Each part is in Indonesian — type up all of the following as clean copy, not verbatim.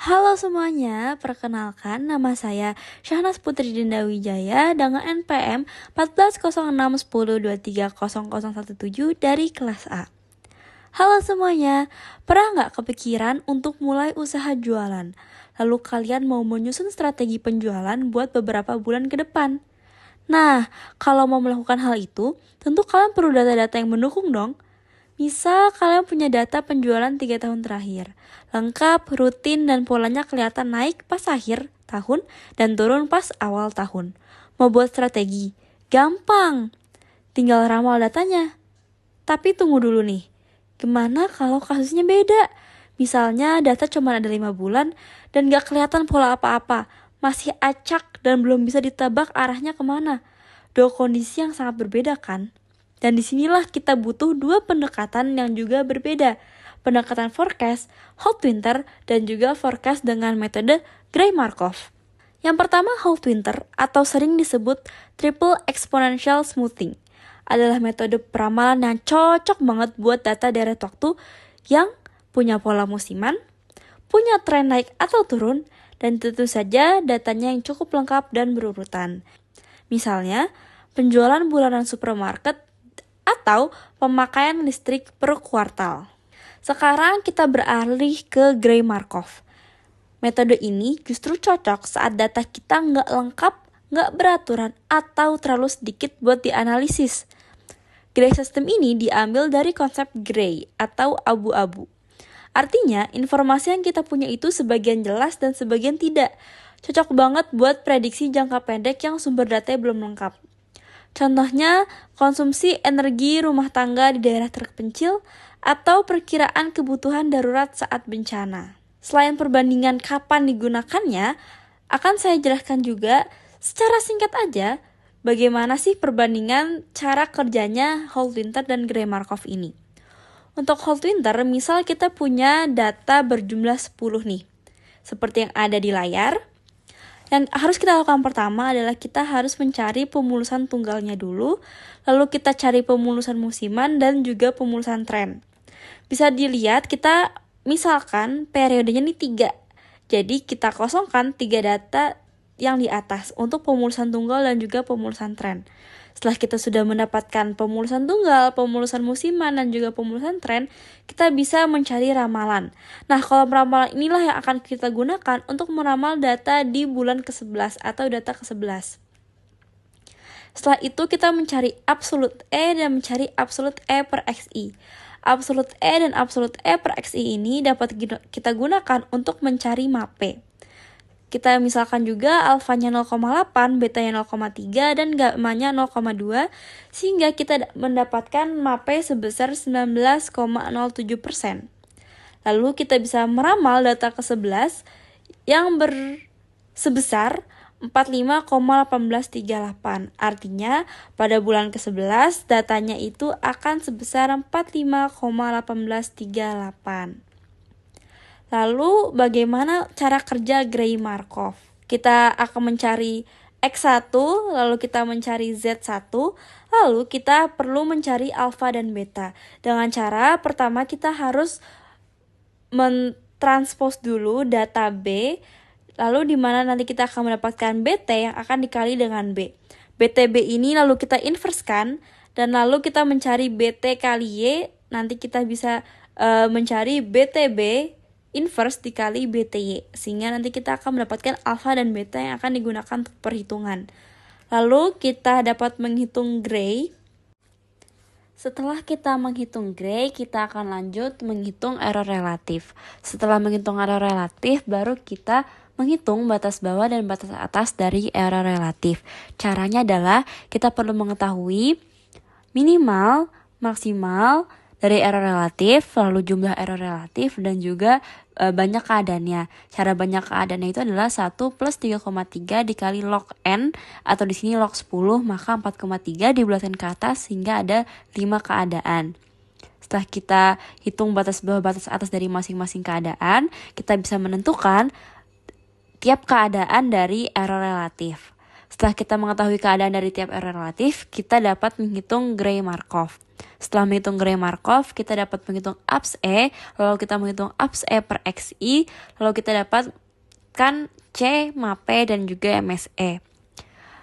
Halo semuanya, perkenalkan nama saya Syahnas Putri Dinda Wijaya dengan NPM 140610230017 dari kelas A. Halo semuanya, pernah nggak kepikiran untuk mulai usaha jualan? Lalu kalian mau menyusun strategi penjualan buat beberapa bulan ke depan? Nah, kalau mau melakukan hal itu, tentu kalian perlu data-data yang mendukung dong. Misal kalian punya data penjualan 3 tahun terakhir, lengkap, rutin, dan polanya kelihatan naik pas akhir tahun dan turun pas awal tahun. Mau buat strategi? Gampang, tinggal ramal datanya. Tapi tunggu dulu nih, gimana kalau kasusnya beda? Misalnya data cuma ada 5 bulan dan gak kelihatan pola apa-apa, masih acak dan belum bisa ditebak arahnya kemana. Dua kondisi yang sangat berbeda kan? Dan disinilah kita butuh dua pendekatan yang juga berbeda. Pendekatan forecast, whole winter, dan juga forecast dengan metode Gray-Markov. Yang pertama whole winter atau sering disebut triple exponential smoothing adalah metode peramalan yang cocok banget buat data deret waktu yang punya pola musiman, punya tren naik atau turun, dan tentu saja datanya yang cukup lengkap dan berurutan. Misalnya, penjualan bulanan supermarket atau pemakaian listrik per kuartal. Sekarang kita beralih ke Gray-Markov. Metode ini justru cocok saat data kita nggak lengkap, nggak beraturan, atau terlalu sedikit buat dianalisis. Gray system ini diambil dari konsep gray atau abu-abu. Artinya, informasi yang kita punya itu sebagian jelas dan sebagian tidak. Cocok banget buat prediksi jangka pendek yang sumber datanya belum lengkap. Contohnya, konsumsi energi rumah tangga di daerah terpencil atau perkiraan kebutuhan darurat saat bencana. Selain perbandingan kapan digunakannya, akan saya jelaskan juga secara singkat aja bagaimana sih perbandingan cara kerjanya whole winter dan Gray-Markov ini. Untuk whole winter, misal kita punya data berjumlah 10 nih, seperti yang ada di layar. Yang harus kita lakukan pertama adalah kita harus mencari pemulusan tunggalnya dulu, lalu kita cari pemulusan musiman dan juga pemulusan tren. Bisa dilihat kita misalkan periodenya ini 3, jadi kita kosongkan 3 data yang di atas untuk pemulusan tunggal dan juga pemulusan tren. Setelah kita sudah mendapatkan pemulusan tunggal, pemulusan musiman, dan juga pemulusan tren, kita bisa mencari ramalan. Nah, kalau ramalan inilah yang akan kita gunakan untuk meramal data di bulan ke-11 atau data ke-11. Setelah itu kita mencari absolute E dan mencari absolute E per XI. Absolute E dan absolute E per XI ini dapat kita gunakan untuk mencari MAPE. Kita misalkan juga alfanya 0,8, betanya 0,3, dan gammanya 0,2, sehingga kita mendapatkan MAPE sebesar 19,07%. Lalu kita bisa meramal data ke-11 yang sebesar 45,1838. Artinya, pada bulan ke-11 datanya itu akan sebesar 45,1838. Lalu bagaimana cara kerja Gray-Markov? Kita akan mencari X1, lalu kita mencari Z1, lalu kita perlu mencari alfa dan beta. Dengan cara pertama kita harus mentranspose dulu data B, lalu di mana nanti kita akan mendapatkan BT yang akan dikali dengan B. BTB ini lalu kita inversekan, dan lalu kita mencari BT kali Y, nanti kita bisa mencari BTB inverse dikali BTY, sehingga nanti kita akan mendapatkan alfa dan beta yang akan digunakan untuk perhitungan. Lalu kita dapat menghitung Gray. Setelah kita menghitung Gray, kita akan lanjut menghitung error relatif. Setelah menghitung error relatif, baru kita menghitung batas bawah dan batas atas dari error relatif. Caranya adalah kita perlu mengetahui minimal, maksimal dari error relatif, lalu jumlah error relatif, dan juga banyak keadaannya. Cara banyak keadaannya itu adalah 1 plus 3,3 dikali log n, atau di sini log 10, maka 4,3 dibulatkan ke atas sehingga ada 5 keadaan. Setelah kita hitung batas bawah batas atas dari masing-masing keadaan, kita bisa menentukan tiap keadaan dari error relatif. Setelah kita mengetahui keadaan dari tiap array relatif, kita dapat menghitung Gray Markov. Setelah menghitung Gray Markov, kita dapat menghitung abs E, lalu kita menghitung abs E per XI, lalu kita dapatkan C, MAPE, dan juga MSE.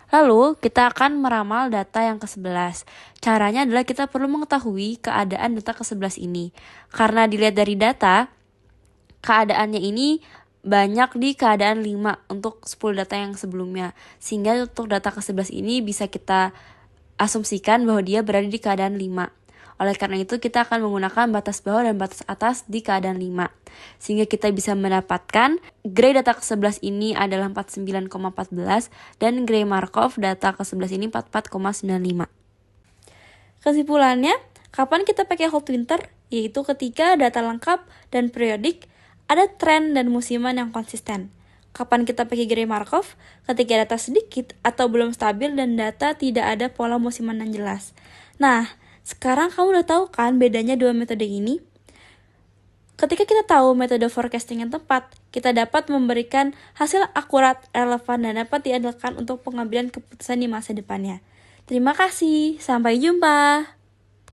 Lalu, kita akan meramal data yang ke-11. Caranya adalah kita perlu mengetahui keadaan data ke-11 ini. Karena dilihat dari data, keadaannya ini banyak di keadaan 5 untuk 10 data yang sebelumnya. Sehingga untuk data ke-11 ini bisa kita asumsikan bahwa dia berada di keadaan 5. Oleh karena itu, kita akan menggunakan batas bawah dan batas atas di keadaan 5. Sehingga kita bisa mendapatkan Gray data ke-11 ini adalah 49,14 dan Gray Markov data ke-11 ini 44,95. Kesimpulannya, kapan kita pakai whole twinter? Yaitu ketika data lengkap dan periodik, ada tren dan musiman yang konsisten. Kapan kita pakai Gray Markov? Ketika data sedikit atau belum stabil dan data tidak ada pola musiman yang jelas. Nah, sekarang kamu udah tahu kan bedanya dua metode ini? Ketika kita tahu metode forecasting yang tepat, kita dapat memberikan hasil akurat, relevan, dan dapat diandalkan untuk pengambilan keputusan di masa depannya. Terima kasih, sampai jumpa.